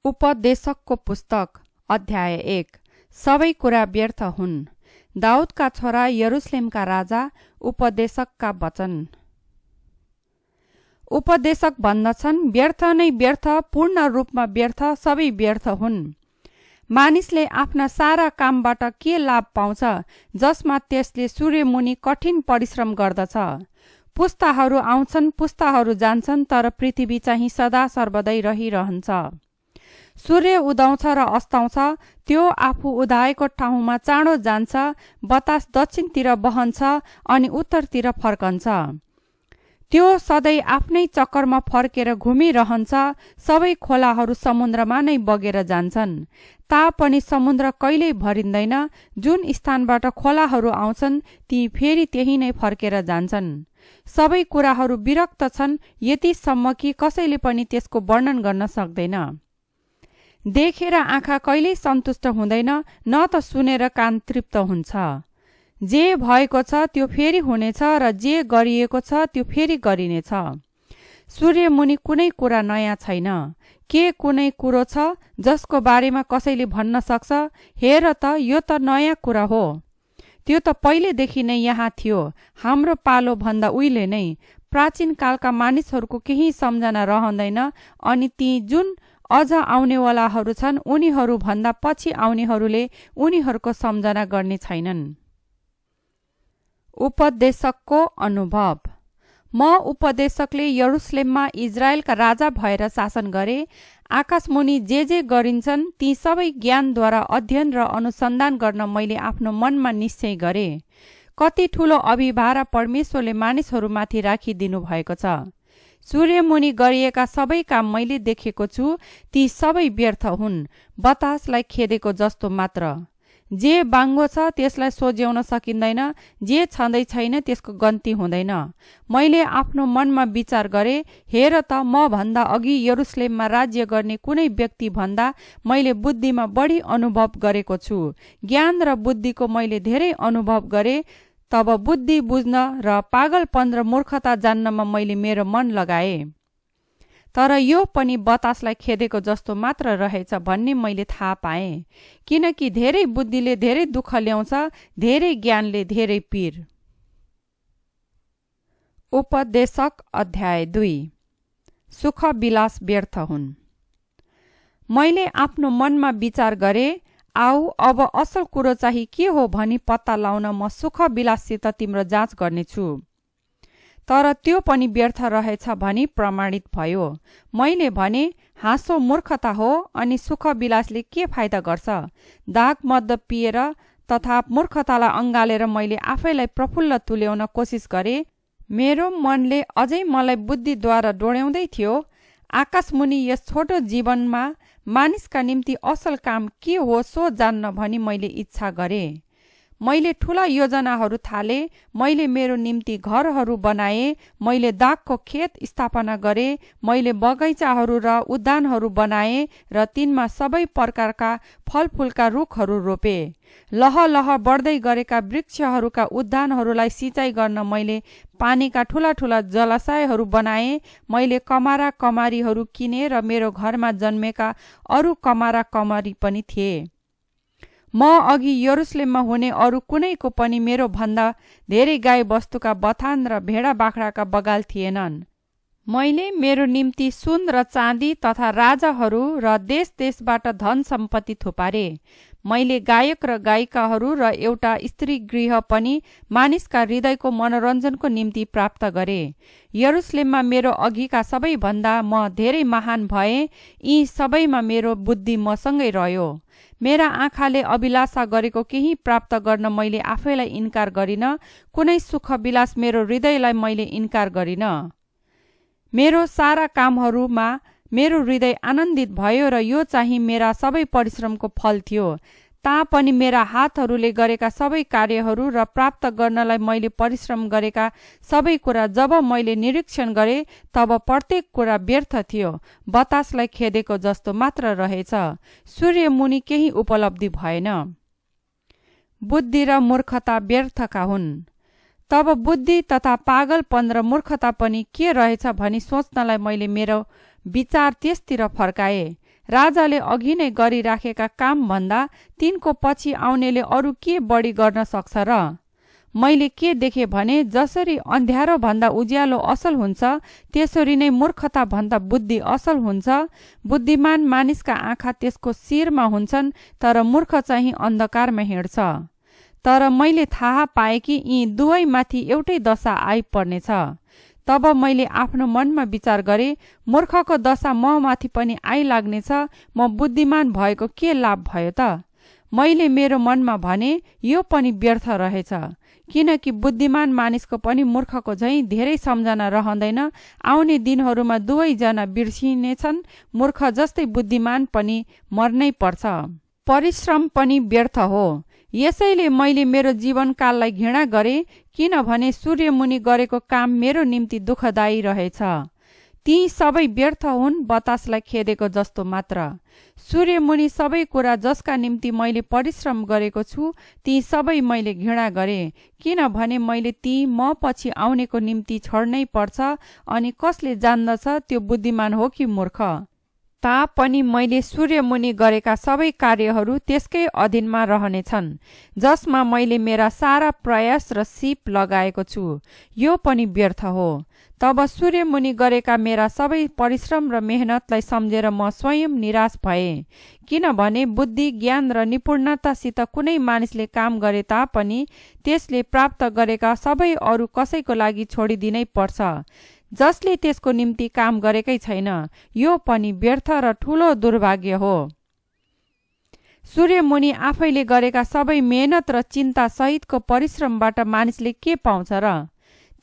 उपदेशकको पुस्तक अध्याय 1। सबै कुरा व्यर्थ हुन्। दाउदका छोरा यरुशलेमका राजा उपदेशकका वचन। उपदेशक भन्दछन्, व्यर्थ नै व्यर्थ, पूर्ण रूपमा व्यर्थ, सबै व्यर्थ हुन्। मानिसले आफ्ना सारा कामबाट के लाभ पाउँछ, जसमा त्यसले सूर्यमुनि कठिन परिश्रम गर्दछ। पुस्ताहरू आउँछन्, पुस्ताहरू जान्छन्, तर पृथ्वी चाहिँ सदा सर्वदै रहिरहन्छ। सूर्य उदाउँछ र अस्ताउँछ, त्यो आफू उदाएको ठाउँमा चाँडो जान्छ। बतास दक्षिणतिर बहन्छ अनि उत्तरतिर फर्कन्छ। त्यो सधैँ आफ्नै चक्करमा फर्केर घुमिरहन्छ। सबै खोलाहरू समुद्रमा नै बगेर जान्छन्, तापनि समुद्र कहिल्यै भरिँदैन। जुन स्थानबाट खोलाहरू आउँछन्, ती फेरि त्यही नै फर्केर जान्छन्। सबै कुराहरू विरक्त छन्, यतिसम्म कि कसैले पनि त्यसको वर्णन गर्न सक्दैन। देखेर आँखा कहिल्यै सन्तुष्ट हुँदैन, न त सुनेर कान तृप्त हुन्छ। जे भएको छ त्यो फेरि हुनेछ, र जे गरिएको छ त्यो फेरि गरिनेछ। सूर्यमुनि कुनै कुरा नयाँ छैन। के कुनै कुरो छ जसको बारेमा कसैले भन्न सक्छ, हेर त यो त नयाँ कुरा हो। त्यो त पहिलेदेखि नै यहाँ थियो, हाम्रो पालो भन्दा उहिले नै। प्राचीन कालका मानिसहरूको केही सम्झना रहँदैन, अनि ती जुन अझ आउनेवालाहरू छन्, उनीहरू भन्दा पछि आउनेहरूले उनीहरूको सम्झना गर्ने छैनन्। उपदेशकको अनुभव। म उपदेशकले यरुशलेममा इजरायलका राजा भएर शासन गरे। आकाशमुनि जे गरिन्छन् ती सबै ज्ञानद्वारा अध्ययन र अनुसन्धान गर्न मैले आफ्नो मनमा निश्चय गरे। कति ठूलो अभिभार परमेश्वरले मानिसहरूमाथि राखिदिनु भएको छ। सूर्यमुनि गरिएका सबै काम मैले देखेको छु, ती सबै व्यर्थ हुन्, बतासलाई खेदेको जस्तो मात्र। जे बाङ्गो छ त्यसलाई सोझ्याउन सकिँदैन, जे छँदै छैन त्यसको गन्ती हुँदैन। मैले आफ्नो मनमा विचार गरे, हेर त म भन्दा अघि यरुशलेममा राज्य गर्ने कुनै व्यक्ति भन्दा मैले बुद्धिमा बढी अनुभव गरेको छु। ज्ञान र बुद्धिको मैले धेरै अनुभव गरे। तब बुद्धि बुझ्न र पागलपन र मूर्खता जान्नमा मैले मेरो मन लगाए। तर यो पनि बतासलाई खेदेको जस्तो मात्र रहेछ भन्ने मैले थाहा पाएँ, किनकि धेरै बुद्धिले धेरै दुःख ल्याउँछ, धेरै ज्ञानले धेरै पीर। उपदेशक अध्याय 2। सुख विलास व्यर्थ हुन्। मैले आफ्नो मनमा विचार गरे, आऊ अब असल कुरो चाहिँ के हो भनी पत्ता लाउन म सुख विलाससित तिम्रो जाँच गर्नेछु। तर त्यो पनि व्यर्थ रहेछ भनी प्रमाणित भयो। मैले भने, हाँसो मूर्खता हो, अनि सुख विलासले के फाइदा गर्छ। दाग मद पिएर तथा मूर्खतालाई अँगालेर मैले आफैलाई प्रफुल्ल तुल्याउन कोसिस गरे। मेरो मनले अझै मलाई बुद्धिद्वारा डोर्याउँदै थियो। आकाशमुनि यस छोटो जीवनमा मानिसका निम्ति असल काम के हो सो जान्न भनी मैले इच्छा गरे। मैले ठूला योजनाहरू थाले। मैले मेरो निम्ति घरहरू बनाए। मैले दागको खेत स्थापना गरे। मैले बगैँचाहरू र उद्यानहरू बनाए र तिनमा सबै प्रकारका फलफुलका रुखहरू रोपे। लह बढ्दै गरेका वृक्षहरूका उद्यानहरूलाई सिँचाइ गर्न मैले पानीका ठूला जलाशयहरू बनाए। मैले कमारा कमारीहरू किने र मेरो घरमा जन्मेका अरू कमारा कमारी पनि थिए। म अघि यरुशलेममा हुने अरू कुनैको पनि मेरो भन्दा धेरै गाई बस्तुका बथान र भेडा बाख्राका बगाल थिएनन्। मैले मेरो निम्ति सुन र चाँदी तथा राजाहरू र देशबाट धन सम्पत्ति थुपारे। मैले गायक र गायिकाहरू र एउटा स्त्री गृह पनि मानिसका हृदयको मनोरञ्जनको निम्ति प्राप्त गरे। यरुशलेममा मेरो अघिका सबैभन्दा म धेरै महान भए। यी सबैमा मेरो बुद्धि मसँगै रह्यो। मेरा आँखाले अभिलाषा गरेको केही प्राप्त गर्न मैले आफैलाई इन्कार गरिन। कुनै सुख विलास मेरो हृदयलाई मैले इन्कार गरिन। मेरो सारा कामहरूमा मेरो हृदय आनन्दित भयो, र यो चाहिँ मेरा सबै परिश्रमको फल थियो। तापनि मेरा हातहरूले गरेका सबै कार्यहरू र प्राप्त गर्नलाई मैले परिश्रम गरेका सबै कुरा जब मैले निरीक्षण गरे, तब प्रत्येक कुरा व्यर्थ थियो, बतासलाई खेदेको जस्तो मात्र रहेछ। सूर्यमुनि केही उपलब्धि भएन। बुद्धि र मूर्खता व्यर्थका हुन्। तब बुद्धि तथा पागलपन र मूर्खता पनि के रहेछ भनी सोच्नलाई मैले मेरो विचार त्यसतिर फर्काए। राजाले अघि नै गरिराखेका कामभन्दा तिनको पछि आउनेले अरू के बढी गर्न सक्छ र? मैले के देखेँ भने जसरी अँध्यारो भन्दा उज्यालो असल हुन्छ त्यसरी नै मूर्खता भन्दा बुद्धि असल हुन्छ। बुद्धिमान मानिसका आँखा त्यसको शिरमा हुन्छन् तर मूर्ख चाहिँ अन्धकारमा हिँड्छ। तर मैले थाहा पाएँ कि यी दुवैमाथि एउटै दशा आइपर्नेछ। तब मैले आफ्नो मनमा विचार गरेँ, मूर्खको दशा म माथि पनि आइलाग्नेछ। म बुद्धिमान भएको के लाभ भयो त? मैले मेरो मनमा भने यो पनि व्यर्थ रहेछ, किनकि बुद्धिमान मानिसको पनि मूर्खको झैँ धेरै सम्झना रहँदैन। आउने दिनहरूमा दुवैजना बिर्सिनेछन्। मूर्ख जस्तै बुद्धिमान पनि मर्नै पर्छ। परिश्रम पनि व्यर्थ हो। यसैले मैले मेरो जीवनकाललाई घृणा गरेँ, किनभने सूर्यमुनि गरेको काम मेरो निम्ति दुःखदायी रहेछ। ती सबै व्यर्थ हुन्, बतासलाई खेदेको जस्तो मात्र। सूर्यमुनि सबै कुरा जसका निम्ति मैले परिश्रम गरेको छु ती सबै मैले घृणा गरेँ, किनभने मैले ती म पछि आउनेको निम्ति छोड्नै पर्छ। अनि कसले जान्दछ त्यो बुद्धिमान हो कि मूर्ख? तापनि मैले सूर्यमुनि गरेका सबै कार्यहरू त्यसकै अधीनमा रहनेछन्, जसमा मैले मेरा सारा प्रयास र सिप लगाएको छु। यो पनि व्यर्थ हो। तब सूर्यमुनि गरेका मेरा सबै परिश्रम र मेहनतलाई सम्झेर म स्वयं निराश भएँ, किनभने बुद्धि, ज्ञान र निपुणतासित कुनै मानिसले काम गरे तापनि त्यसले प्राप्त गरेका सबै अरू कसैको लागि छोडिदिनै पर्छ, जसले त्यसको निम्ति काम गरेकै छैन। यो पनि व्यर्थ र ठूलो दुर्भाग्य हो। सूर्यमुनि आफैले गरेका सबै मेहनत र चिन्ता सहितको परिश्रमबाट मानिसले के पाउँछ र?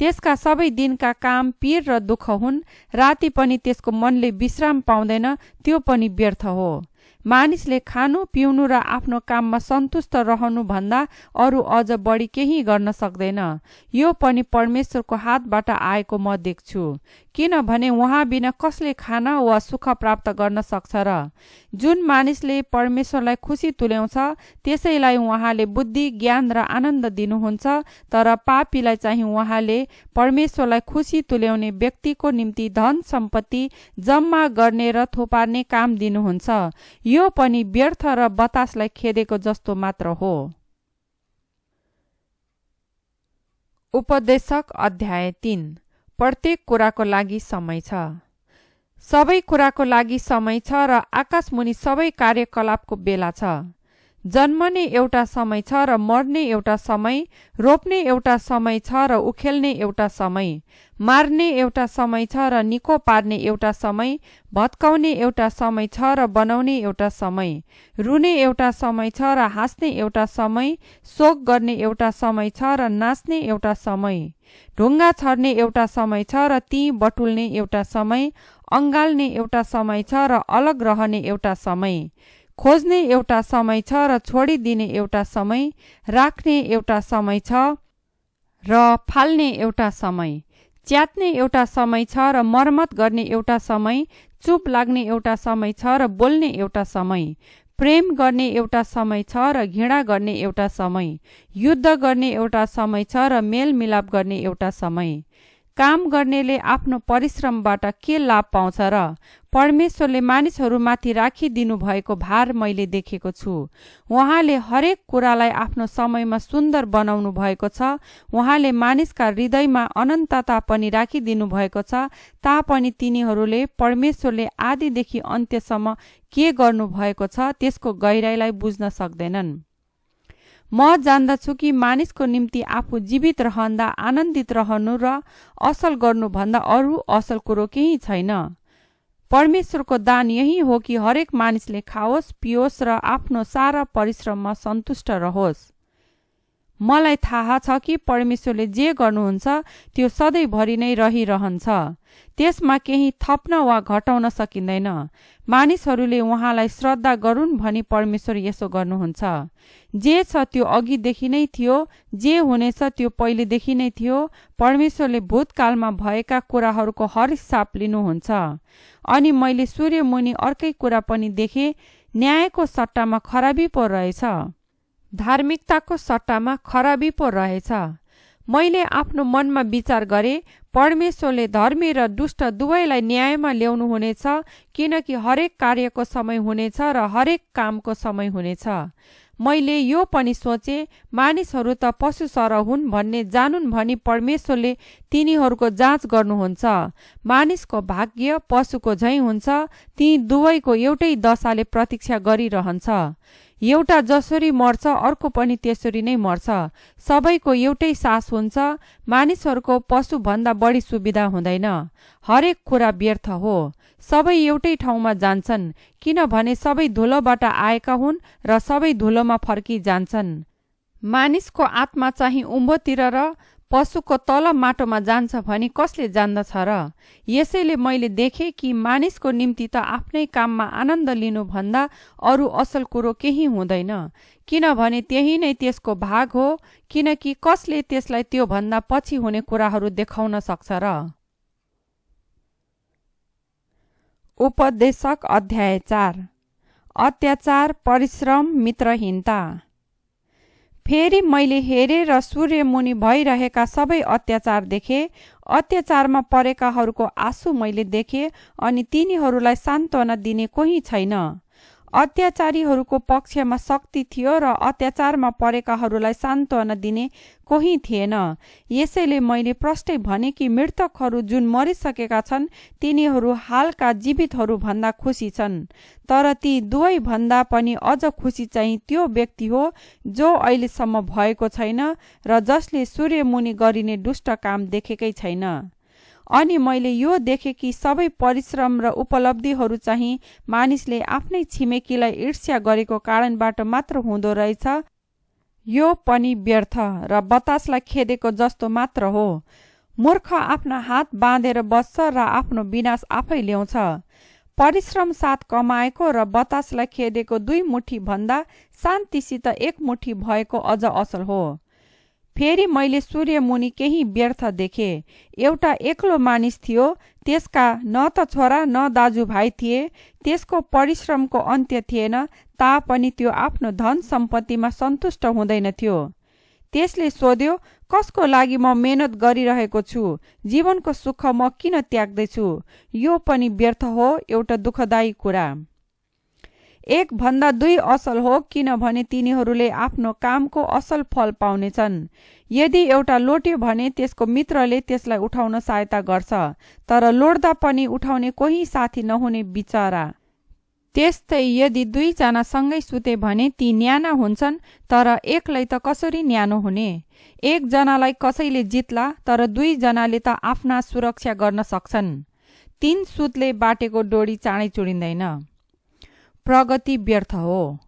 त्यसका सबै दिनका काम पीर र दुःख हुन्। राति पनि त्यसको मनले विश्राम पाउँदैन। त्यो पनि व्यर्थ हो। मानिसले खानु, पिउनु र आफ्नो काममा सन्तुष्ट रहनु भन्दा अरू अझ बढी केही गर्न सक्दैन। यो पनि परमेश्वरको हातबाट आएको म देख्छु, किनभने उहाँ बिना कसले खान वा सुख प्राप्त गर्न सक्छ र? जुन मानिसले परमेश्वरलाई खुसी तुल्याउँछ त्यसैलाई उहाँले बुद्धि, ज्ञान र आनन्द दिनुहुन्छ। तर पापीलाई चाहिँ उहाँले परमेश्वरलाई खुसी तुल्याउने व्यक्तिको निम्ति धन सम्पत्ति जम्मा गर्ने र थोपार्ने काम दिनुहुन्छ। यो पनि व्यर्थ र बतासलाई खेदेको जस्तो मात्र हो। उपदेशक अध्याय 3। प्रत्येक कुराको लागि समय छ। सबै कुराको लागि समय छ र आकाशमुनि सबै कार्यकलापको बेला छ। जन्मने एउटा समय छ र मर्ने एउटा समय, रोप्ने एउटा समय छ र उखेल्ने एउटा समय, मार्ने एउटा समय छ र निको पार्ने एउटा समय, भत्काउने एउटा समय छ र बनाउने एउटा समय, रुने एउटा समय छ र हाँस्ने एउटा समय, शोक गर्ने एउटा समय छ र नाच्ने एउटा समय, ढुङ्गा छर्ने एउटा समय छ र ती बटुल्ने एउटा समय, अँगाल्ने एउटा समय छ र अलग रहने एउटा समय, खोज्ने एउटा समय छ र छोडिदिने एउटा समय, राख्ने एउटा समय छ र फाल्ने एउटा समय, च्यात्ने एउटा समय छ र मर्मत गर्ने एउटा समय, चुप लाग्ने एउटा समय छ र बोल्ने एउटा समय, प्रेम गर्ने एउटा समय छ र घृणा गर्ने एउटा समय, युद्ध गर्ने एउटा समय छ र मेलमिलाप गर्ने एउटा समय। काम गर्नेले आफ्नो परिश्रमबाट के लाभ पाउँछ र? परमेश्वरले मानिसहरूमाथि राखिदिनु भएको भार मैले देखेको छु। उहाँले हरेक कुरालाई आफ्नो समयमा सुन्दर बनाउनु भएको छ। उहाँले मानिसका हृदयमा अनन्तता पनि राखिदिनु भएको छ। तापनि तिनीहरूले परमेश्वरले आदिदेखि अन्त्यसम्म के गर्नु भएको छ त्यसको गहिराईलाई बुझ्न सक्दैनन्। म जान्दछु कि मानिसको निम्ति आफू जीवित रहँदा आनन्दित रहनु र असल गर्नुभन्दा अरू असल कुरो केही छैन। परमेश्वरको दान यही हो कि हरेक मानिसले खाओस्, पियोस् र आफ्नो सारा परिश्रममा सन्तुष्ट रहोस्। मलाई थाहा छ कि परमेश्वरले जे गर्नुहुन्छ त्यो सधैँभरि नै रहिरहन्छ। त्यसमा केही थप्न वा घटाउन सकिँदैन। मानिसहरूले उहाँलाई श्रद्धा गरून् भनी परमेश्वर यसो गर्नुहुन्छ। जे छ त्यो अघिदेखि नै थियो, जे हुनेछ त्यो पहिलेदेखि नै थियो। परमेश्वरले भूतकालमा भएका कुराहरूको हर हिसाब लिनुहुन्छ। अनि मैले सूर्यमुनि अर्कै कुरा पनि देखेँ, न्यायको सट्टामा खराबी पो रहेछ, धार्मिकताको सट्टामा खराबी पो रहेछ। मैले आफ्नो मनमा विचार गरेँ, परमेश्वरले धर्मी र दुष्ट दुवैलाई न्यायमा ल्याउनुहुनेछ, किनकि हरेक कार्यको समय हुनेछ र हरेक कामको समय हुनेछ। मैले यो पनि सोचे, मानिसहरू त पशु सरह हुन् भन्ने जानुन् भनी परमेश्वरले तिनीहरूको जाँच गर्नुहुन्छ। मानिसको भाग्य पशुको झैँ हुन्छ, ती दुवैको एउटै दशाले प्रतीक्षा गरिरहन्छ। एउटा जसरी मर्छ अर्को पनि त्यसरी नै मर्छ। सबैको एउटै सास हुन्छ, मानिसहरूको पशुभन्दा बढी सुविधा हुँदैन। हरेक कुरा व्यर्थ हो, सबै एउटै ठाउँमा जान्छन्, किनभने सबै धुलोबाट आएका हुन् र सबै धुलोमा फर्किजान्छन्। मानिसको आत्मा चाहिँ उँभोतिर र पशुको तल माटोमा जान्छ भनी कसले जान्दछ र? यसैले मैले देखेँ कि मानिसको निम्ति त आफ्नै काममा आनन्द लिनुभन्दा अरू असल कुरो केही हुँदैन, किनभने त्यही नै त्यसको भाग हो, किनकि कसले त्यसलाई त्योभन्दा पछि हुने कुराहरू देखाउन सक्छ र? उपदेशक अध्याय 4। अत्याचार, परिश्रम, मित्रहीनता। फेरि मैले हेरेँ र सूर्यमुनि भइरहेका सबै अत्याचार देखेँ। अत्याचारमा परेकाहरूको आँसु मैले देखेँ, अनि तिनीहरूलाई सान्त्वना दिने कोही छैन। अत्याचारीहरूको पक्षमा शक्ति थियो र अत्याचारमा परेकाहरूलाई सान्त्वना दिने कोही थिएन। यसैले मैले प्रष्टै भने कि मृतकहरू जुन मरिसकेका छन् तिनीहरू हालका जीवितहरू भन्दा खुसी छन्। तर ती दुवै भन्दा पनि अझ खुसी चाहिँ त्यो व्यक्ति हो जो अहिलेसम्म भएको छैन र जसले सूर्यमुनि गरिने दुष्ट काम देखेकै छैन। अनि मैले यो देखेँ कि सबै परिश्रम र उपलब्धिहरू चाहिँ मानिसले आफ्नै छिमेकीलाई ईर्ष्या गरेको कारणबाट मात्र हुँदो रहेछ। यो पनि व्यर्थ र बतासलाई खेदेको जस्तो मात्र हो। मूर्ख आफ्ना हात बाँधेर बस्छ र आफ्नो विनाश आफै ल्याउँछ। परिश्रम साथ कमाएको र बतासलाई खेदेको 2 मुठी भन्दा शान्तिसित 1 मुठी भएको अझ असल हो। फेरि मैले सूर्यमुनि केही व्यर्थ देखेँ। एउटा एक्लो मानिस थियो, त्यसका न त छोरा न दाजुभाइ थिए। त्यसको परिश्रमको अन्त्य थिएन, तापनि त्यो आफ्नो धन सम्पत्तिमा सन्तुष्ट हुँदैन थियो। त्यसले सोध्यो, कसको लागि म मेहनत गरिरहेको छु? जीवनको सुख म किन त्याग्दैछु? यो पनि व्यर्थ हो, एउटा दुःखदायी कुरा। 1 भन्दा 2 असल हो, किनभने तिनीहरूले आफ्नो कामको असल फल पाउनेछन्। यदि एउटा लोट्यो भने त्यसको मित्रले त्यसलाई उठाउन सहायता गर्छ, तर लोड्दा पनि उठाउने कोही साथी नहुने बिचरा। त्यस्तै यदि 2 जना सँगै सुते भने ती न्याना हुन्छन्, तर एकलाई त कसरी न्यानो हुने? 1 जनालाई कसैले जित्ला, तर 2 जनाले त आफ्ना सुरक्षा गर्न सक्छन्। 3 सुतले बाटेको डोरी चाँडै चुडिँदैन। प्रगति व्यर्थ हो।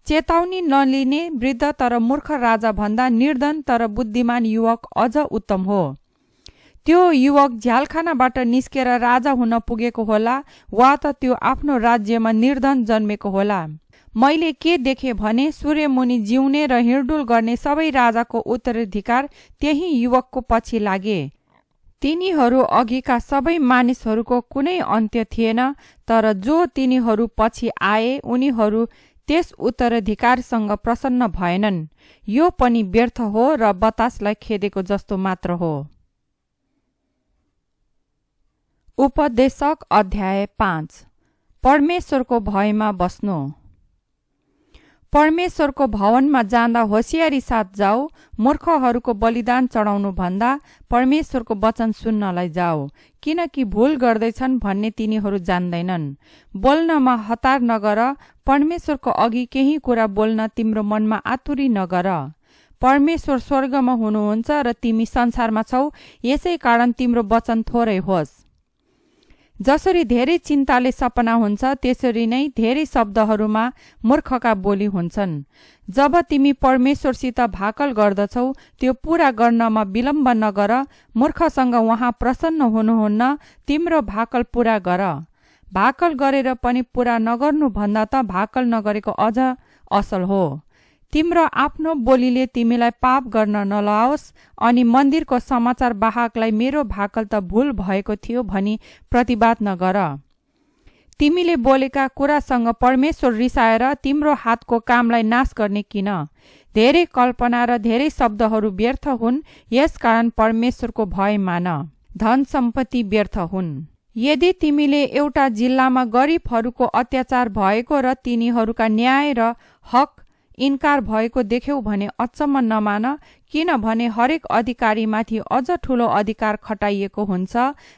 चेतावनी नलिने वृद्ध तर मूर्ख राजा भन्दा निर्धन तर बुद्धिमान युवक अझ उत्तम हो। त्यो युवक झ्यालखानाबाट निस्केर राजा हुन पुगेको होला, वा त त्यो आफ्नो राज्यमा निर्धन जन्मेको होला। मैले के देखेँ भने सूर्यमुनि जिउने र हिँडडुल गर्ने सबै राजाको उत्तराधिकार त्यही युवकको पछि लागे। तिनीहरू अघिका सबै मानिसहरूको कुनै अन्त्य थिएन, तर जो तिनीहरू पछि आए उनीहरू त्यस उत्तराधिकारसँग प्रसन्न भएनन्। यो पनि व्यर्थ हो र बतासलाई खेदेको जस्तो मात्र हो। उपदेशक अध्याय 5। परमेश्वरको भयमा बस्नु। परमेश्वरको भवनमा जाँदा होसियारी साथ जाऊ। मूर्खहरूको बलिदान चढाउनु भन्दा परमेश्वरको वचन सुन्नलाई जाऊ, किनकि भूल गर्दैछन् भन्ने तिनीहरू जान्दैनन्। बोल्नमा हतार नगर, परमेश्वरको अघि केही कुरा बोल्न तिम्रो मनमा आतुरी नगर। परमेश्वर स्वर्गमा हुनुहुन्छ र तिमी संसारमा छौ, यसै कारण तिम्रो वचन थोरै होस्। जसरी धेरै चिन्ताले सपना हुन्छ, त्यसरी नै धेरै शब्दहरूमा मूर्खका बोली हुन्छन्। जब तिमी परमेश्वरसित भाकल गर्दछौ, त्यो पूरा गर्नमा विलम्ब नगर। मूर्खसँग उहाँ प्रसन्न हुनुहुन्न, तिम्रो भाकल पूरा गर। भाकल गरेर पनि पूरा नगर्नु भन्दा त भाकल नगरेको अझ असल हो। तिम्रो आफ्नो बोलीले तिमीलाई पाप गर्न नलाओस्, अनि मन्दिरको समाचार वाहकलाई मेरो भाकल त भूल भएको थियो भनी प्रतिवाद नगर। तिमीले बोलेका कुरासँग परमेश्वर रिसाएर तिम्रो हातको कामलाई नाश गर्ने किन? धेरै कल्पना र धेरै शब्दहरू व्यर्थ हुन्, यसकारण परमेश्वरको भय मान। धन सम्पत्ति व्यर्थ हुन्। यदि तिमीले एउटा जिल्लामा गरिबहरूको अत्याचार भएको र तिनीहरूका न्याय र हक इन्कार भएको देख्यौ भने अचम्म नमान, किनभने हरेक अधिकारीमाथि अझ ठूलो अधिकार खटाइएको हुन्छ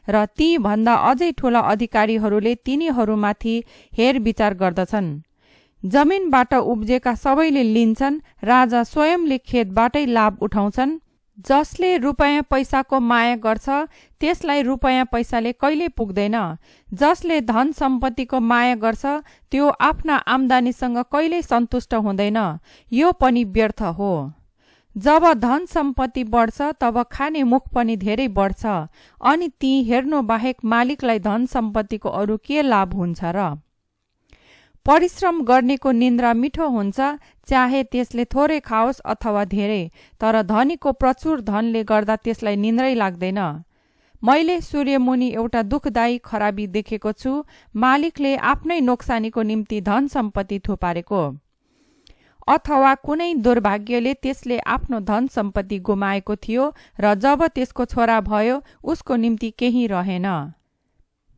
र ती भन्दा अझै ठूला अधिकारीहरूले तिनीहरूमाथि हेरविचार गर्दछन्। जमिनबाट उब्जेका सबैले लिन्छन्, राजा स्वयंले खेतबाटै लाभ उठाउँछन्। जसले रुपैयाँ पैसाको माया गर्छ त्यसलाई रुपैयाँ पैसाले कहिल्यै पुग्दैन। जसले धन सम्पत्तिको माया गर्छ त्यो आफ्ना आम्दानीसँग कहिल्यै सन्तुष्ट हुँदैन, यो पनि व्यर्थ हो। जब धन सम्पत्ति बढ्छ तब खाने मुख पनि धेरै बढ्छ, अनि ती हेर्नु बाहेक मालिकलाई धन सम्पत्तिको अरू के लाभ हुन्छ र? परिश्रम गर्नेको निन्द्रा मिठो हुन्छ, चाहे त्यसले थोरै खाओस् अथवा धेरै, तर धनीको प्रचुर धनले गर्दा त्यसलाई निन्द्रै लाग्दैन। मैले सूर्यमुनि एउटा दुःखदायी खराबी देखेको छु, मालिकले आफ्नै नोक्सानीको निम्ति धन सम्पत्ति थुपारेको, अथवा कुनै दुर्भाग्यले त्यसले आफ्नो धन सम्पत्ति गुमाएको थियो र जब त्यसको छोरा भयो उसको निम्ति केही रहेन।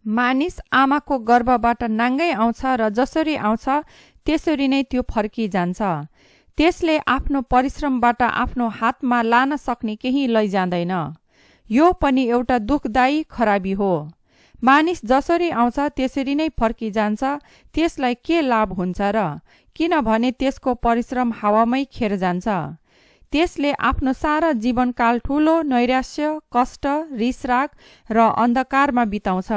मानिस आमाको गर्भबाट नाङ्गै आउँछ र जसरी आउँछ त्यसरी नै त्यो फर्किजान्छ। त्यसले आफ्नो परिश्रमबाट आफ्नो हातमा लान सक्ने केही लैजाँदैन। यो पनि एउटा दुःखदायी खराबी हो। मानिस जसरी आउँछ त्यसरी नै फर्किजान्छ, त्यसलाई के लाभ हुन्छ र? किनभने त्यसको परिश्रम हावामै खेर जान्छ। त्यसले आफ्नो सारा जीवनकाल ठूलो नैराश्य, कष्ट, रिसराग र अन्धकारमा बिताउँछ।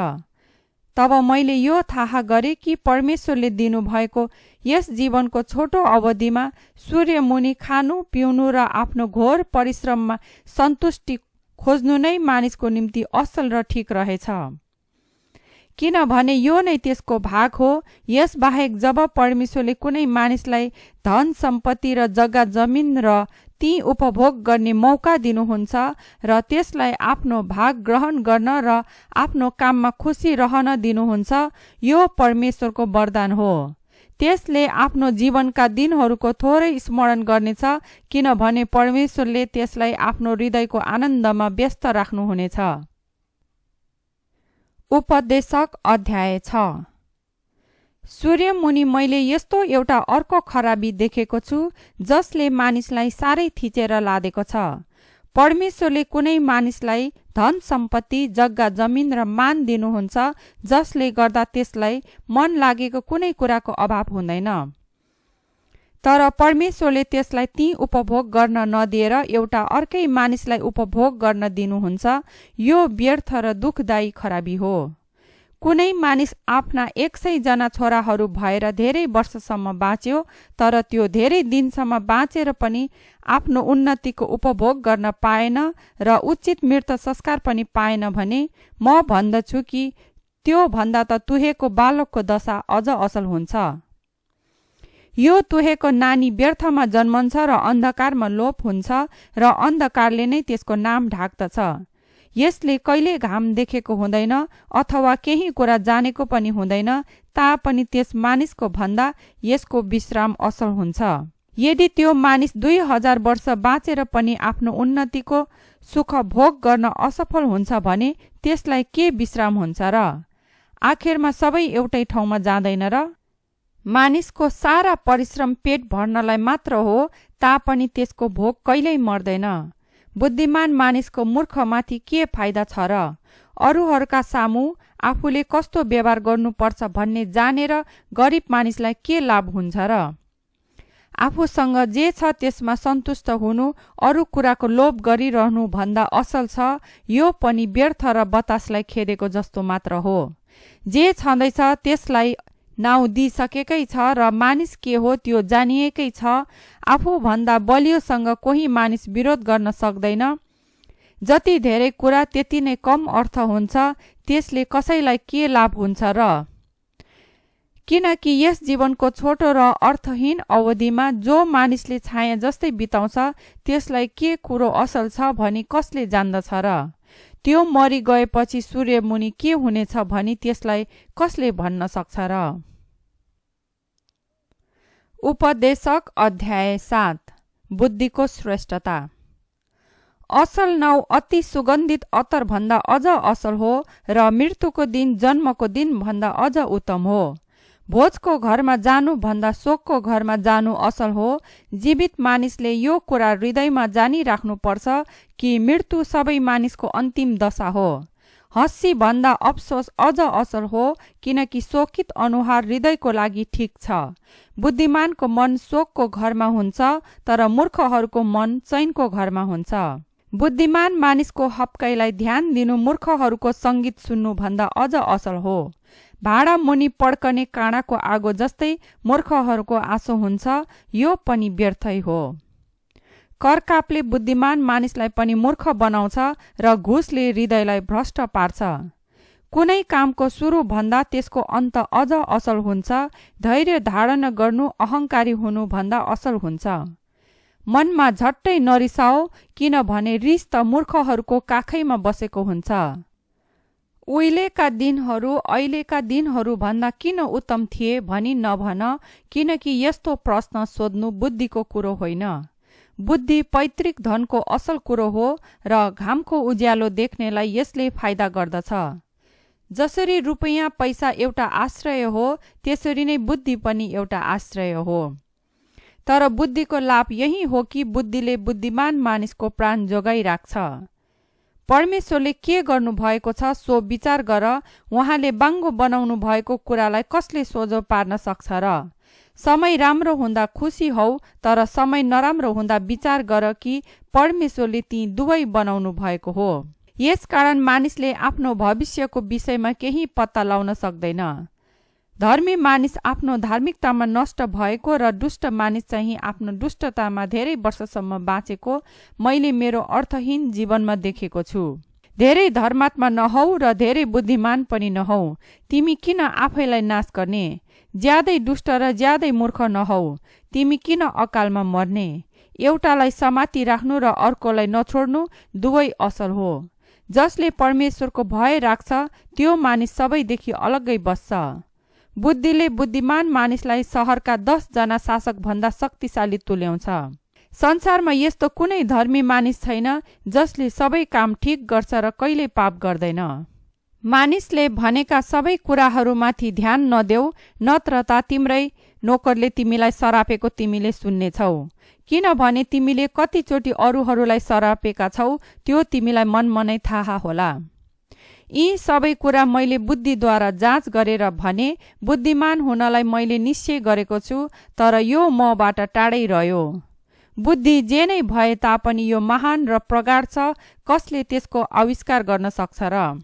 तब मैले यो थाहा गरे कि परमेश्वरले दिनुभएको यस जीवनको छोटो अवधिमा सूर्यमुनि खानु, पिउनु र आफ्नो घोर परिश्रममा सन्तुष्टि खोज्नु नै मानिसको निम्ति असल र ठिक रहेछ, किनभने यो नै त्यसको भाग हो। यस बाहेक जब परमेश्वरले कुनै मानिसलाई धन सम्पत्ति र जग्गा जमिन र ती उपभोग गर्ने मौका दिनुहुन्छ र त्यसलाई आफ्नो भाग ग्रहण गर्न र आफ्नो काममा खुसी रहन दिनुहुन्छ, यो परमेश्वरको वरदान हो। त्यसले आफ्नो जीवनका दिनहरूको थोरै स्मरण गर्नेछ, किनभने परमेश्वरले त्यसलाई आफ्नो हृदयको आनन्दमा व्यस्त राख्नुहुनेछ। उपदेशक अध्याय 6। सूर्यमुनि मैले यस्तो एउटा अर्को खराबी देखेको छु जसले मानिसलाई साह्रै थिचेर लादेको छ। परमेश्वरले कुनै मानिसलाई धन सम्पत्ति, जग्गा जमिन र मान दिनुहुन्छ जसले गर्दा त्यसलाई मन लागेको कुनै कुराको अभाव हुँदैन। तर परमेश्वरले त्यसलाई ती उपभोग गर्न नदिएर एउटा अर्कै मानिसलाई उपभोग गर्न दिनुहुन्छ। यो व्यर्थ र दुःखदायी खराबी हो। कुनै मानिस आफ्ना 100 जना छोराहरू भएर धेरै वर्षसम्म बाँच्यो, तर त्यो धेरै दिनसम्म बाँचेर पनि आफ्नो उन्नतिको उपभोग गर्न पाएन र उचित मृत संस्कार पनि पाएन भने म भन्दछु कि त्यो भन्दा त तुहेको बालकको दशा अझ असल हुन्छ। यो तुहेको नानी व्यर्थमा जन्मन्छ र अन्धकारमा लोप हुन्छ र अन्धकारले नै त्यसको नाम ढाक्दछ। यसले कहिले घाम देखेको हुँदैन अथवा केही कुरा जानेको पनि हुँदैन, तापनि त्यस मानिसको भन्दा यसको विश्राम असल हुन्छ। यदि त्यो मानिस 2000 वर्ष बाँचेर पनि आफ्नो उन्नतिको सुख भोग गर्न असफल हुन्छ भने त्यसलाई के विश्राम हुन्छ र? आखिरमा सबै एउटै ठाउँमा जाँदैन र? मानिसको सारा परिश्रम पेट भर्नलाई मात्र हो, तापनि त्यसको भोग कहिल्यै मर्दैन। बुद्धिमान मानिसको मूर्खमाथि के फाइदा छ र? अरूहरूका सामु आफूले कस्तो व्यवहार गर्नुपर्छ भन्ने जानेर गरिब मानिसलाई के लाभ हुन्छ र? आफूसँग जे छ त्यसमा सन्तुष्ट हुनु अरू कुराको लोभ गरिरहनु भन्दा असल छ। यो पनि व्यर्थ र बतासलाई खेदेको जस्तो मात्र हो। जे छँदैछ त्यसलाई नाउँ दिइसकेकै छ र मानिस के हो त्यो जानिएकै छ। आफूभन्दा बलियोसँग कोही मानिस विरोध गर्न सक्दैन। जति धेरै कुरा त्यति नै कम अर्थ हुन्छ, त्यसले कसैलाई के लाभ हुन्छ र? किनकि यस जीवनको छोटो र अर्थहीन अवधिमा जो मानिसले छाया जस्तै बिताउँछ त्यसलाई के कुरो असल छ भनी कसले जान्दछ र? त्यो मरि गएपछि सूर्यमुनि के हुनेछ भनी त्यसलाई कसले भन्न सक्छ र? उपदेशक अध्याय 7। बुद्धिको श्रेष्ठता। असल नाउँ अति सुगन्धित अत्तर भन्दा अझ असल हो र मृत्युको दिन जन्मको दिन भन्दा अझ उत्तम हो। भोजको घरमा जानु भन्दा शोकको घरमा जानु असल हो। जीवित मानिसले यो कुरा हृदयमा जानिराख्नुपर्छ कि मृत्यु सबै मानिसको अन्तिम दशा हो। हँसी भन्दा अफसोस अझ असल हो, किनकि शोकित अनुहार हृदयको लागि ठिक छ। बुद्धिमानको मन शोकको घरमा हुन्छ, तर मूर्खहरूको मन चैनको घरमा हुन्छ। बुद्धिमान मानिसको हप्काइलाई ध्यान दिनु मूर्खहरूको सङ्गीत सुन्नु भन्दा अझ असल हो। भाँडा मुनि पड्कने काँडाको आगो जस्तै मूर्खहरूको आँसु हुन्छ, यो पनि व्यर्थै हो। करकापले बुद्धिमान मानिसलाई पनि मूर्ख बनाउँछ र घुसले हृदयलाई भ्रष्ट पार्छ। कुनै कामको सुरु भन्दा त्यसको अन्त अझ असल हुन्छ। धैर्य धारण गर्नु अहङ्कारी हुनु भन्दा असल हुन्छ। मनमा झट्टै नरिसाओ, किनभने रिस त मूर्खहरूको काखैमा बसेको हुन्छ। उहिलेका दिनहरू अहिलेका दिनहरू भन्दा किन उत्तम थिए भनी नभन, किनकि यस्तो प्रश्न सोध्नु बुद्धिको कुरो होइन। बुद्धि पैतृक धनको असल कुरो हो र घामको उज्यालो देख्नेलाई यसले फाइदा गर्दछ। जसरी रुपैयाँ पैसा एउटा आश्रय हो, त्यसरी नै बुद्धि पनि एउटा आश्रय हो। तर बुद्धिको लाभ यही हो कि बुद्धिले बुद्धिमान मानिसको प्राण जोगाइराख्छ। परमेश्वरले के गर्नु भएको छ सो विचार गर। उहाँले बाङ्गो बनाउनु भएको कुरालाई कसले सोझो पार्न सक्छ र? समय राम्रो हुँदा खुसी हौ, तर समय नराम्रो हुँदा विचार गर कि परमेश्वरले ती दुवै बनाउनु भएको हो। यसकारण मानिसले आफ्नो भविष्यको विषयमा केही पत्ता लगाउन सक्दैन। धर्मी मानिस आफ्नो धार्मिकतामा नष्ट भएको र दुष्ट मानिस चाहिँ आफ्नो दुष्टतामा धेरै वर्षसम्म बाँचेको मैले मेरो अर्थहीन जीवनमा देखेको छु। धेरै धर्मात्मा नहौ र धेरै बुद्धिमान पनि नहौ। तिमी किन आफैलाई नाश गर्ने? ज्यादै दुष्ट र ज्यादै मूर्ख नहौ। तिमी किन अकालमा मर्ने? एउटालाई समाति राख्नु र अर्कोलाई नछोड्नु दुवै असल हो। जसले परमेश्वरको भय राख्छ त्यो मानिस सबैदेखि अलग्गै बस्छ। बुद्धिले बुद्धिमान मानिसलाई सहरका 10 जना शासक भन्दा शक्तिशाली तुल्याउँछ। संसारमा यस्तो कुनै धर्मी मानिस छैन जसले सबै काम ठिक गर्छ र कहिले पाप गर्दैन। मानिसले भनेका सबै कुराहरूमाथि ध्यान नदेऊ, नत्र त तिम्रै नोकरले तिमीलाई सरापेको तिमीले सुन्नेछौ। किनभने तिमीले कतिचोटि अरूहरूलाई सरापेका छौ त्यो तिमीलाई मनमनै थाहा होला। यी सबै कुरा मैले बुद्धिद्वारा जाँच गरेर भने, बुद्धिमान हुनलाई मैले निश्चय गरेको छु, तर यो मबाट टाढै रह्यो। बुद्धि जे नै भए तापनि यो महान र प्रगाढ छ, कसले त्यसको आविष्कार गर्न सक्छ र?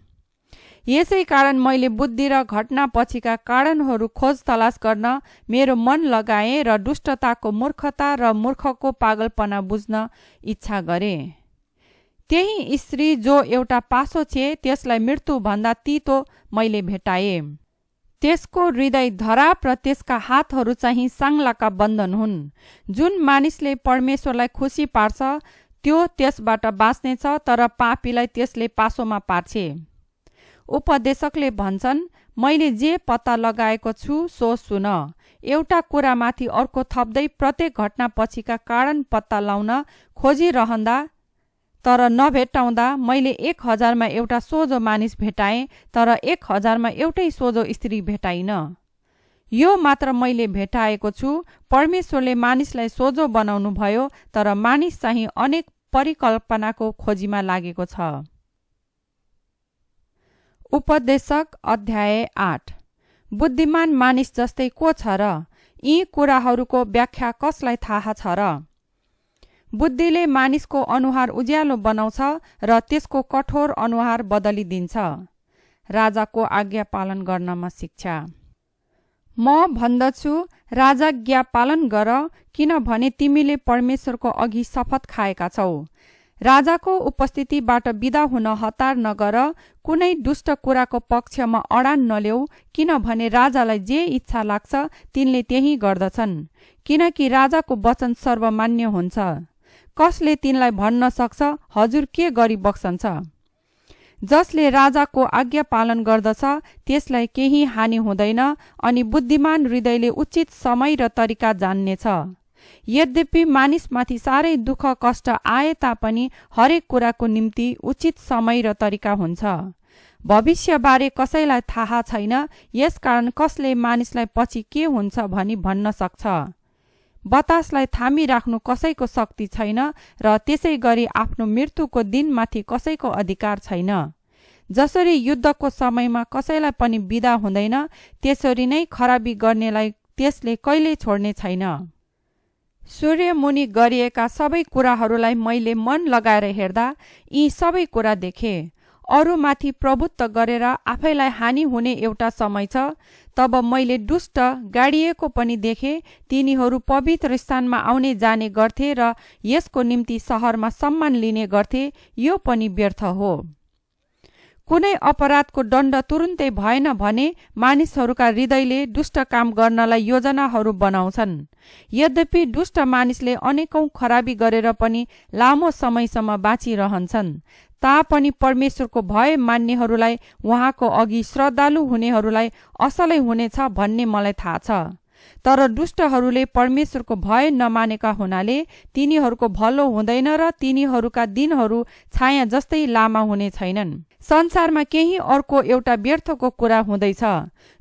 यसै कारण मैले बुद्धि र घटना पछिका कारणहरू खोज तलास गर्न मेरो मन लगाएँ र दुष्टताको मूर्खता र मूर्खको पागलपना बुझ्न इच्छा गरेँ। त्यही स्त्री जो एउटा पासो छे त्यसलाई मृत्युभन्दा तितो मैले भेटाएँ। त्यसको हृदय धराप र त्यसका हातहरू चाहिँ साङ्लाका बन्धन हुन्। जुन मानिसले परमेश्वरलाई खुसी पार्छ त्यो त्यसबाट बाँच्नेछ, तर पापीलाई त्यसले पासोमा पार्छे। उपदेशकले भन्छन्, मैले जे पत्ता लगाएको छु सो सुन। एउटा कुरामाथि अर्को थप्दै प्रत्येक घटना पछिका कारण पत्ता लगाउन खोजिरहँदा तर नभेटाउँदा मैले 1000मा एउटा सोझो मानिस भेटाएँ, तर 1000मा एउटै सोझो स्त्री भेटाइन। यो मात्र मैले भेटाएको छु, परमेश्वरले मानिसलाई सोझो बनाउनु भयो, तर मानिस चाहिँ अनेक परिकल्पनाको खोजीमा लागेको छ। उपदेशक अध्याय 8। बुद्धिमान मानिस जस्तै को छ र? यी कुराहरूको व्याख्या कसलाई थाहा छ र? बुद्धिले मानिसको अनुहार उज्यालो बनाउँछ र त्यसको कठोर अनुहार बदलिदिन्छ। राजाको आज्ञा पालन गर्नमा शिक्षा। म भन्दछु, राजाज्ञा पालन गर, किनभने तिमीले परमेश्वरको अघि शपथ खाएका छौ। राजाको उपस्थितिबाट बिदा हुन हतार नगर। कुनै दुष्ट कुराको पक्षमा अडान नल्याऊ, किनभने राजालाई जे इच्छा लाग्छ तिनले त्यही गर्दछन्, किनकि राजाको वचन सर्वमान्य हुन्छ। कसले तिनलाई भन्न सक्छ, हजुर के गरी बक्सन्छ? जसले राजाको आज्ञा पालन गर्दछ त्यसलाई केही हानि हुँदैन, अनि बुद्धिमान हृदयले उचित समय र तरिका जान्नेछ। यद्यपि मानिसमाथि साह्रै दुःख कष्ट आए तापनि हरेक कुराको निम्ति उचित समय र तरिका हुन्छ। भविष्यबारे कसैलाई थाहा छैन, यसकारण कसले मानिसलाई पछि के हुन्छ भनी भन्न सक्छ। बतासलाई थामिराख्नु कसैको शक्ति छैन र त्यसै गरी आफ्नो मृत्युको दिनमाथि कसैको अधिकार छैन। जसरी युद्धको समयमा कसैलाई पनि बिदा हुँदैन, त्यसरी नै खराबी गर्नेलाई त्यसले कहिल्यै छोड्ने छैन। सूर्यमुनि गरिएका सबै कुराहरूलाई मैले मन लगाएर हेर्दा यी सबै कुरा देखे। अरूमाथि प्रभुत्व गरेर आफैलाई हानि हुने एउटा समय छ। तब मैले दुष्ट गाडिएको पनि देखे। तिनीहरू पवित्र स्थानमा आउने जाने गर्थे र यसको निम्ति शहरमा सम्मान लिने गर्थे। यो पनि व्यर्थ हो। कुनै अपराधको दण्ड तुरुन्तै भएन भने मानिसहरूका हृदयले दुष्ट काम गर्नलाई योजनाहरू बनाउँछन्। यद्यपि दुष्ट मानिसले अनेकौं खराबी गरेर पनि लामो समयसम्म बाँचिरहन्छन्, तापनि परमेश्वरको भय मान्नेहरूलाई उहाँको अघि श्रद्धालु हुनेहरूलाई असलै हुनेछ भन्ने मलाई थाहा छ। तर दुष्टहरूले परमेश्वरको भय नमानेका हुनाले तिनीहरूको भलो हुँदैन र तिनीहरूका दिनहरू छाया जस्तै लामा हुने छैनन्। संसारमा केही अर्को एउटा व्यर्थको कुरा हुँदैछ।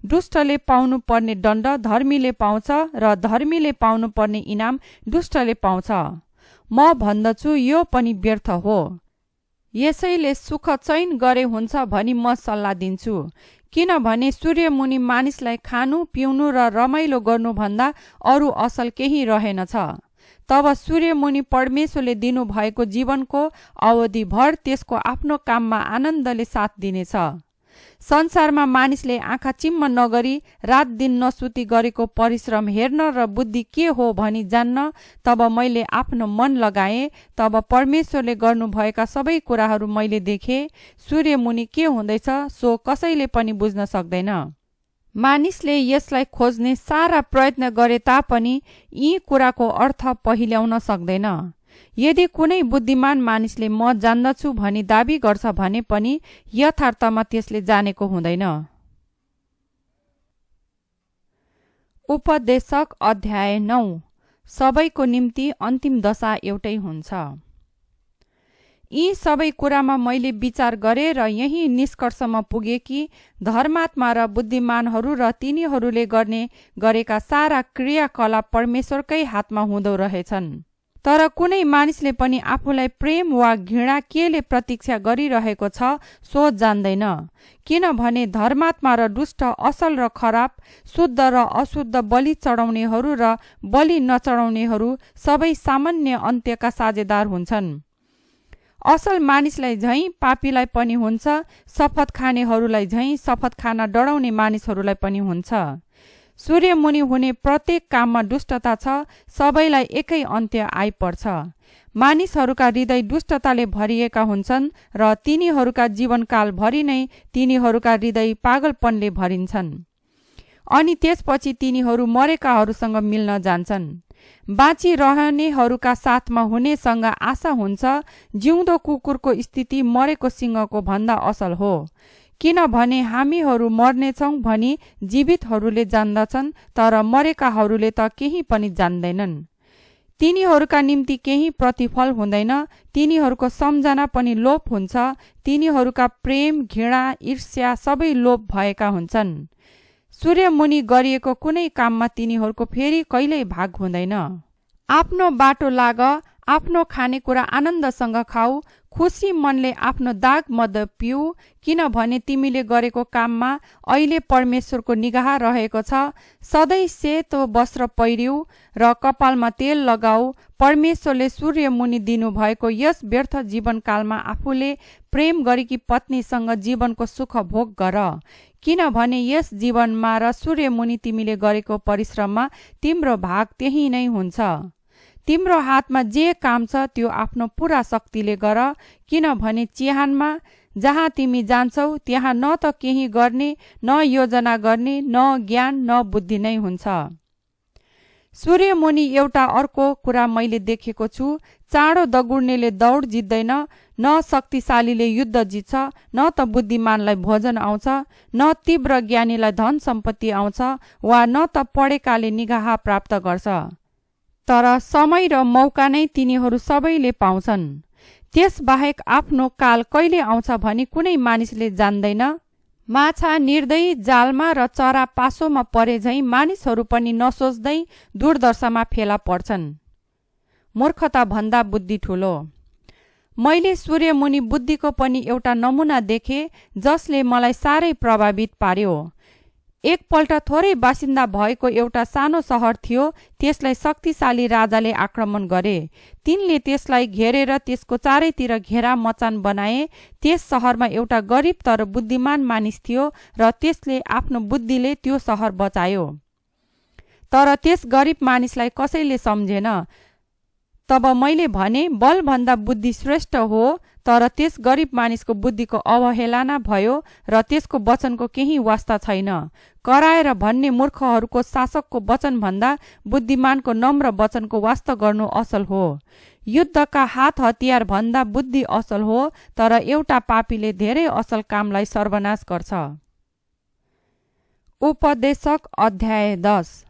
दुष्टले पाउनु पर्ने दण्ड धर्मीले पाउँछ र धर्मीले पाउनु पर्ने इनाम दुष्टले पाउँछ। म भन्दछु यो पनि व्यर्थ हो। यसैले सुख चयन गरे हुन्छ भनी म सल्लाह दिन्छु। किनभने सूर्यमुनि मानिसलाई खानु पिउनु र रमाइलो गर्नुभन्दा अरू असल केही रहेनछ। तब सूर्यमुनि परमेश्वरले दिनुभएको जीवनको अवधिभर त्यसको आफ्नो काममा आनन्दले साथ दिनेछ। संसारमा मानिसले आँखा चिम्म नगरी रात दिन नसुती गरेको परिश्रम हेर्न र बुद्धि के हो भनी जान्न तब मैले आफ्नो मन लगाएँ। तब परमेश्वरले गर्नुभएका सबै कुराहरू मैले देखेँ। सूर्यमुनि के हुँदैछ सो कसैले पनि बुझ्न सक्दैन। मानिसले यसलाई खोज्ने सारा प्रयत्न गरे तापनि यी कुराको अर्थ पहिल्याउन सक्दैन। यदि कुनै बुद्धिमान मानिसले म जान्दछु भनी दाबी गर्छ भने पनि यथार्थमा त्यसले जानेको हुँदैन। उपदेशक अध्याय 9। सबैको निम्ति अन्तिम दशा एउटै हुन्छ। यी सबै कुरामा मैले विचार गरे र यही निष्कर्षमा पुगे कि धर्मात्मा र बुद्धिमानहरू र तिनीहरूले गरेका सारा क्रियाकलाप परमेश्वरकै हातमा हुँदो रहेछन्। तर कुनै मानिसले पनि आफूलाई प्रेम वा घृणा केले प्रतीक्षा गरिरहेको छ सो जान्दैन। किनभने धर्मात्मा र दुष्ट, असल र खराब, शुद्ध र अशुद्ध, बलि चढाउनेहरू र बलि नचढाउनेहरू सबै सामान्य अन्त्यका साझेदार हुन्छन्। असल मानिसलाई झैं पापीलाई पनि हुन्छ, शपथ खानेहरूलाई झैं शपथ खान डराउने मानिसहरूलाई पनि हुन्छ। सूर्यमुनि हुने प्रत्येक काममा दुष्टता छ, सबैलाई एकै अन्त्य आइपर्छ। मानिसहरूका हृदय दुष्टताले भरिएका हुन्छन् र तिनीहरूका जीवनकालभरि नै तिनीहरूका हृदय पागलपनले भरिन्छन्। अनि त्यसपछि तिनीहरू मरेकाहरूसँग मिल्न जान्छन्। बाँचिरहनेहरूका साथमा हुनेसँग आशा हुन्छ। जिउँदो कुकुरको स्थिति मरेको सिंहको भन्दा असल हो। किनभने हामीहरू मर्नेछौँ भनी जीवितहरूले जान्दछन्, तर मरेकाहरूले त केही पनि जान्दैनन्। तिनीहरूका निम्ति केही प्रतिफल हुँदैन, तिनीहरूको सम्झना पनि लोप हुन्छ। तिनीहरूका प्रेम, घृणा, ईर्ष्या सबै लोप भएका हुन्छन्। सूर्यमुनि गरिएको कुनै काममा तिनीहरूको फेरि कहिल्यै भाग हुँदैन। आफ्नो बाटो लाग, आफ्नो खानेकुरा आनन्दसँग खाऊ, खुसी मनले आफ्नो दाग मद पिऊ। किनभने तिमीले गरेको काममा अहिले परमेश्वरको निगाह रहेको छ। सधैँ सेतो वस्त्र पहिर्यौ र कपालमा तेल लगाऊ। परमेश्वरले सूर्यमुनि दिनुभएको यस व्यर्थ जीवनकालमा आफूले प्रेम गरेकी पत्नीसँग जीवनको सुख भोग गर। किनभने यस जीवनमा र सूर्यमुनि तिमीले गरेको परिश्रममा तिम्रो भाग त्यही नै हुन्छ। तिम्रो हातमा जे काम छ त्यो आफ्नो पूरा शक्तिले गर। किनभने चिहानमा जहाँ तिमी जान्छौ त्यहाँ न त केही गर्ने, न योजना गर्ने, न ज्ञान, न बुद्धि नै हुन्छ। सूर्यमुनि एउटा अर्को कुरा मैले देखेको छु। चाँडो दगुर्नेले दौड जित्दैन, न शक्तिशालीले युद्ध जित्छ, न त बुद्धिमानलाई भोजन आउँछ, न तीव्र ज्ञानीलाई धन सम्पत्ति आउँछ, वा न त पढेकाले निगाह प्राप्त गर्छ। तर समय र मौका नै तिनीहरू सबैले पाउँछन्। त्यसबाहेक आफ्नो काल कहिले आउँछ भनी कुनै मानिसले जान्दैन। माछा निर्दयी जालमा र चरा पासोमा परे झैं मानिसहरू पनि नसोच्दै दुर्दशामा फेला पर्छन्। मूर्खता भन्दा बुद्धि ठूलो। मैले सूर्यमुनि बुद्धिको पनि एउटा नमुना देखे जसले मलाई साह्रै प्रभावित पार्यो। एकपल्ट थोरै बासिन्दा भएको एउटा सानो सहर थियो। त्यसलाई शक्तिशाली राजाले आक्रमण गरे। तिनले त्यसलाई घेरेर त्यसको चारैतिर घेरा मचान बनाए। त्यस सहरमा एउटा गरिब तर बुद्धिमान मानिस थियो र त्यसले आफ्नो बुद्धिले त्यो सहर बचायो। तर त्यस गरिब मानिसलाई कसैले सम्झेन। तब मैले भने, बलभन्दा बुद्धि श्रेष्ठ हो। तर त्यस गरिब मानिसको बुद्धिको अवहेलना भयो र त्यसको वचनको केही वास्ता छैन। कराएर भन्ने मूर्खहरूको शासकको वचन भन्दा बुद्धिमानको नम्र वचनको वास्ता गर्नु असल हो। युद्धका हात हतियार भन्दा बुद्धि असल हो। तर एउटा पापीले धेरै असल कामलाई सर्वनाश गर्छ। उपदेशक अध्याय 10।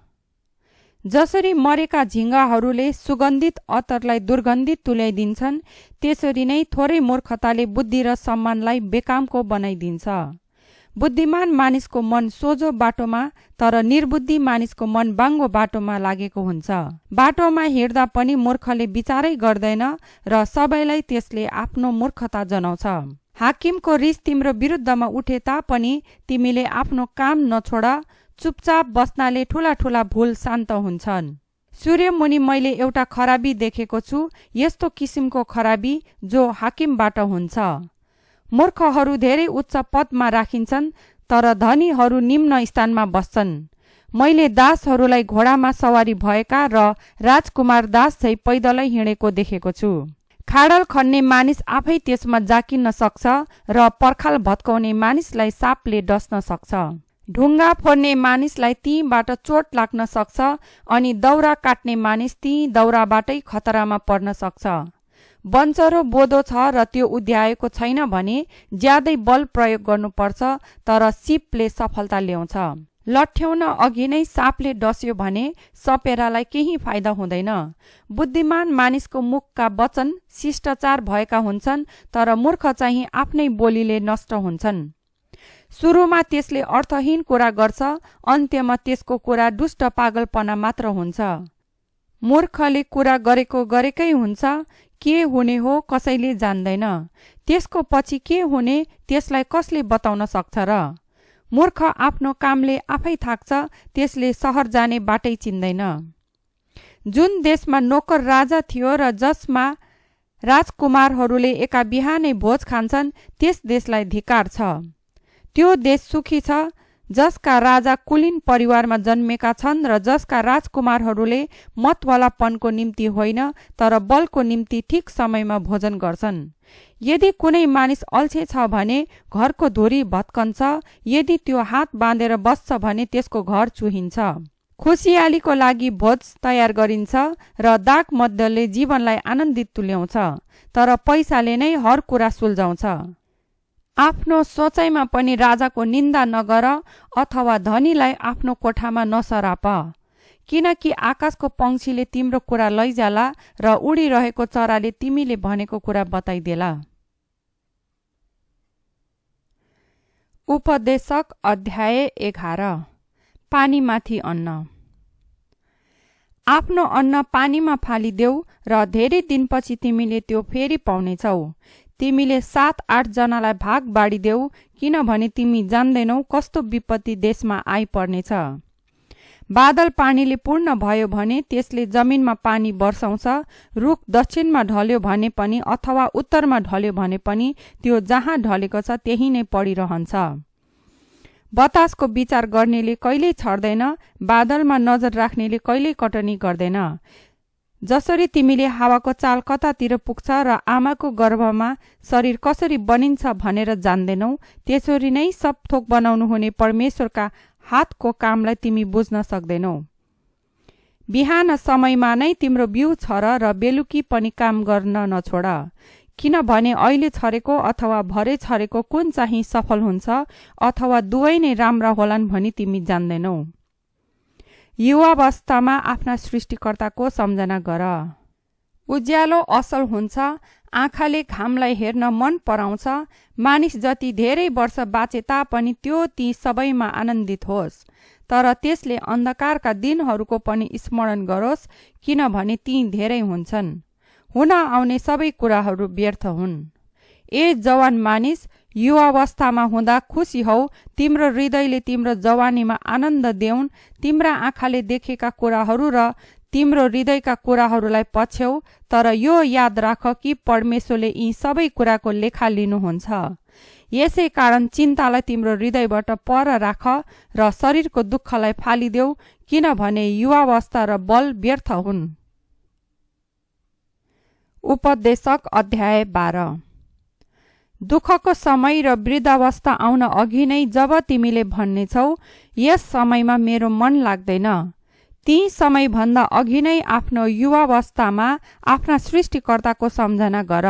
जसरी मरेका झिङ्गाहरूले सुगन्धित अत्तरलाई दुर्गन्धित तुल्याइदिन्छन्, त्यसरी नै थोरै मूर्खताले बुद्धि र सम्मानलाई बेकामको बनाइदिन्छ। बुद्धिमान मानिसको मन सोझो बाटोमा, तर निर्बुद्धि मानिसको मन बाङ्गो बाटोमा लागेको हुन्छ। बाटोमा हिँड्दा पनि मूर्खले विचारै गर्दैन र सबैलाई त्यसले आफ्नो मूर्खता जनाउँछ। हाकिमको रिस तिम्रो विरुद्धमा उठे तापनि तिमीले आफ्नो काम नछोड। चुपचाप बस्नाले ठूला ठूला भूल शान्त हुन्छन्। सूर्यमुनि मैले एउटा खराबी देखेको छु, यस्तो किसिमको खराबी जो हाकिमबाट हुन्छ। मूर्खहरू धेरै उच्च पदमा राखिन्छन्, तर धनीहरू निम्न स्थानमा बस्छन्। मैले दासहरूलाई घोडामा सवारी भएका र राजकुमार दास झै पैदलै हिँडेको देखेको छु। खाडल खन्ने मानिस आफै त्यसमा जाकिन्न सक्छ र पर्खाल भत्काउने मानिसलाई सापले डस्न सक्छ। ढुङ्गा फोड्ने मानिसलाई तीबाट चोट लाग्न सक्छ अनि दाउरा काट्ने मानिस ती दाउराबाटै खतरामा पर्न सक्छ। बन्चरो बोधो छ र त्यो उद्याएको छैन भने ज्यादै बल प्रयोग गर्नुपर्छ, तर सिपले सफलता ल्याउँछ। लट्ठ्याउन अघि नै सापले डस्यो भने सपेरालाई केही फाइदा हुँदैन। बुद्धिमान मानिसको मुखका वचन शिष्टाचार भएका हुन्छन्, तर मूर्ख चाहिँ आफ्नै बोलीले नष्ट हुन्छन्। सुरुमा त्यसले अर्थहीन कुरा गर्छ, अन्त्यमा त्यसको कुरा दुष्ट पागलपना मात्र हुन्छ। मूर्खले कुरा गरेको गरेकै हुन्छ। के हुने हो कसैले जान्दैन। त्यसको पछि के हुने त्यसलाई कसले बताउन सक्छ र? मूर्ख आफ्नो कामले आफै थाक्छ, त्यसले सहर जाने बाटै चिन्दैन। जुन देशमा नोकर राजा थियो र जसमा राजकुमारहरूले एका बिहानै भोज खान्छन्, त्यस देशलाई धिक्कार छ। त्यो देश सुखी छ जसका राजा कुलीन परिवारमा जन्मेका छन् र जसका राजकुमारहरूले मतवालापनको निम्ति होइन, तर बलको निम्ति ठिक समयमा भोजन गर्छन्। यदि कुनै मानिस अल्छे छ भने घरको धुरी भत्कन्छ। यदि त्यो हात बाँधेर बस्छ भने त्यसको घर चुहिन्छ। खुसियालीको लागि भोज तयार गरिन्छ र दाग मध्यले जीवनलाई आनन्दित तुल्याउँछ, तर पैसाले नै हर कुरा सुल्झाउँछ। आफ्नो सोचाइमा पनि राजाको निन्दा नगर अथवा धनीलाई आफ्नो कोठामा नसराप, किनकि आकाशको पंक्षीले तिम्रो कुरा लैजाला र उडिरहेको चराले तिमीले भनेको कुरा बताइदेला। उपदेशक अध्याय 11। पानीमाथि अन्न। आफ्नो अन्न पानीमा फालिदेऊ र धेरै दिनपछि तिमीले त्यो फेरि पाउनेछौ। तिमीले 7-8 जनालाई भाग बाँडिदेऊ, किनभने तिमी जान्दैनौ कस्तो विपत्ति देशमा आइपर्नेछ। बादल पानीले पूर्ण भयो भने त्यसले जमिनमा पानी वर्षाउँछ। रुख दक्षिणमा ढल्यो भने पनि अथवा उत्तरमा ढल्यो भने पनि त्यो जहाँ ढलेको छ त्यही नै पडिरहन्छ। बतासको विचार गर्नेले कहिल्यै छड्दैन, बादलमा नजर राख्नेले कहिल्यै कटनी गर्दैन। जसरी तिमीले हावाको चाल कतातिर पुग्छ र आमाको गर्भमा शरीर कसरी बनिन्छ भनेर जान्दैनौ, त्यसरी नै सब थोक बनाउनु हुने परमेश्वरका हातको कामलाई तिमी बुझ्न सक्दैनौ। बिहान समयमा नै तिम्रो बिउ छर र बेलुकी पनि काम गर्न नछोड, किनभने अहिले छरेको अथवा भरे छरेको कुन चाहिँ सफल हुन्छ अथवा दुवै नै राम्रा होलान् भनी तिमी जान्दैनौ। युवावस्थामा आफ्ना सृष्टिकर्ताको सम्झना गर। उज्यालो असल हुन्छ, आँखाले घामलाई हेर्न मन पराउँछ। मानिस जति धेरै वर्ष बाँचे तापनि त्यो ती सबैमा आनन्दित होस्, तर त्यसले अन्धकारका दिनहरूको पनि स्मरण गरोस्, किनभने ती धेरै हुन्छन्। हुन आउने सबै कुराहरू व्यर्थ हुन्। ए जवान मानिस, युवावस्थामा हुँदा खुसी हौ। तिम्रो हृदयले तिम्रो जवानीमा आनन्द देऊन्। तिम्रा आँखाले देखेका कुराहरू र तिम्रो हृदयका कुराहरूलाई पछ्यौ, तर यो याद राख कि परमेश्वरले यी सबै कुराको लेखा लिनुहुन्छ। यसै कारण चिन्तालाई तिम्रो हृदयबाट पर राख र शरीरको दुःखलाई फालिदेऊ, किनभने युवावस्था र बल व्यर्थ हुन्। उपदेशक अध्याय 12। दुःखको समय र वृद्धावस्था आउन अघि नै जब तिमीले भन्नेछौ, यस समयमा मेरो मन लाग्दैन, ती समयभन्दा अघि नै आफ्नो युवावस्थामा आफ्ना सृष्टिकर्ताको सम्झना गर।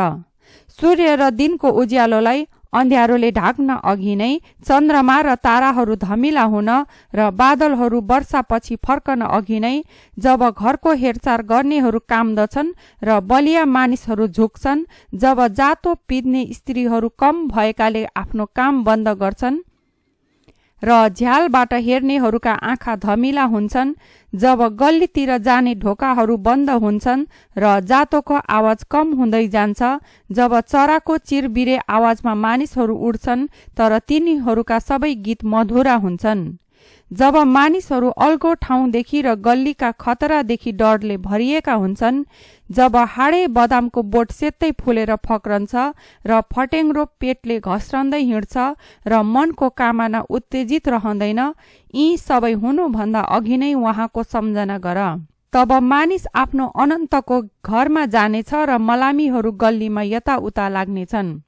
सूर्य र दिनको उज्यालोलाई अँध्यारोले ढाक्न अघि नै, चन्द्रमा र ताराहरू धमिला हुन र बादलहरू वर्षापछि फर्कन अघि नै, जब घरको हेरचाह गर्नेहरू काम्दछन् र बलिया मानिसहरू झुक्छन्, जब जातो पिद्ने स्त्रीहरू कम भएकाले आफ्नो काम बन्द गर्छन् र झ्यालबाट हेर्नेहरूका आँखा धमिला हुन्छन्, जब गल्लीतिर जाने ढोकाहरू बन्द हुन्छन् र जातोको आवाज कम हुँदै जान्छ, जब चराको चिरबिरे आवाजमा मानिसहरू उड्छन् तर तिनीहरूका सबै गीत मधुरा हुन्छन्, जब मानिसहरू अल्गो ठाउँदेखि र गल्लीका खतरादेखि डरले भरिएका हुन्छन्, जब हाडे बदामको बोट सेतै फुलेर फक्रन्छ र फटेङ्ग्रो पेटले घस्रँदै हिँड्छ र मनको कामना उत्तेजित रहँदैन, यी सबै हुनुभन्दा अघि नै उहाँको सम्झना गर। तब मानिस आफ्नो अनन्तको घरमा जानेछ र मलामीहरू गल्लीमा यताउता लाग्नेछन्।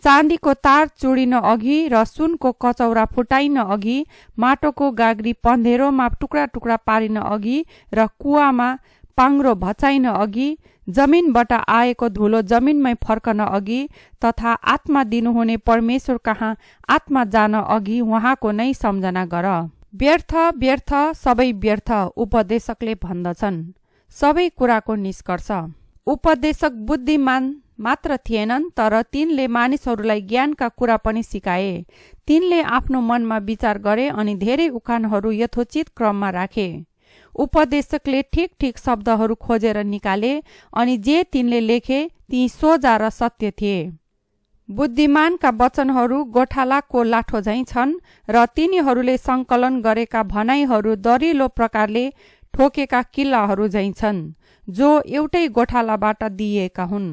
चाँदीको तार चुडिन अघि र सुनको कचौरा फुटाइन अघि, माटोको गाग्री पँधेरोमा टुक्रा टुक्रा पारिन अघि र कुवामा पाङ्ग्रो भचाइन अघि, जमिनबाट आएको धुलो जमिनमै फर्कन अघि तथा आत्मा दिनुहुने परमेश्वर कहाँ आत्मा जान अघि उहाँको नै सम्झना गर। व्यर्थ व्यर्थ सबै व्यर्थ, उपदेशकले भन्दछन्। सबै कुराको निष्कर्ष। उपदेशक बुद्धिमान मात्र थिएनन्, तर तिनले मानिसहरूलाई ज्ञानका कुरा पनि सिकाए। तिनले आफ्नो मनमा विचार गरे अनि धेरै उखानहरू यथोचित क्रममा राखे। उपदेशकले ठिक ठिक शब्दहरू खोजेर निकाले अनि जे तिनले लेखे ती सोझा र सत्य थिए। बुद्धिमानका वचनहरू गोठालाको लाठो झैं छन् र तिनीहरूले सङ्कलन गरेका भनाइहरू दरिलो प्रकारले ठोकेका किल्लाहरू झैं छन्, जो एउटै गोठालाबाट दिइएका हुन्।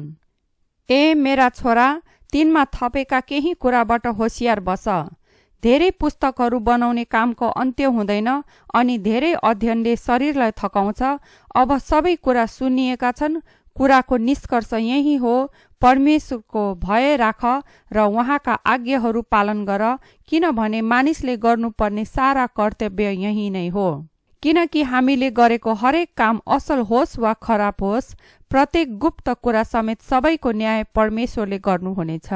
ए मेरा छोरा, तिनमा थपेका केही कुराबाट होसियार बस। धेरै पुस्तकहरू बनाउने कामको अन्त्य हुँदैन अनि धेरै अध्ययनले शरीरलाई थकाउँछ। अब सबै कुरा सुनिएका छन्। कुराको निष्कर्ष यही हो, परमेश्वरको भय राख र उहाँका आज्ञाहरू पालन गर, किनभने मानिसले गर्नुपर्ने सारा कर्तव्य यही नै हो। किनकि हामीले गरेको हरेक काम असल होस् वा खराब होस्, प्रत्येक गुप्त कुरा समेत सबैको न्याय परमेश्वरले गर्नुहुनेछ।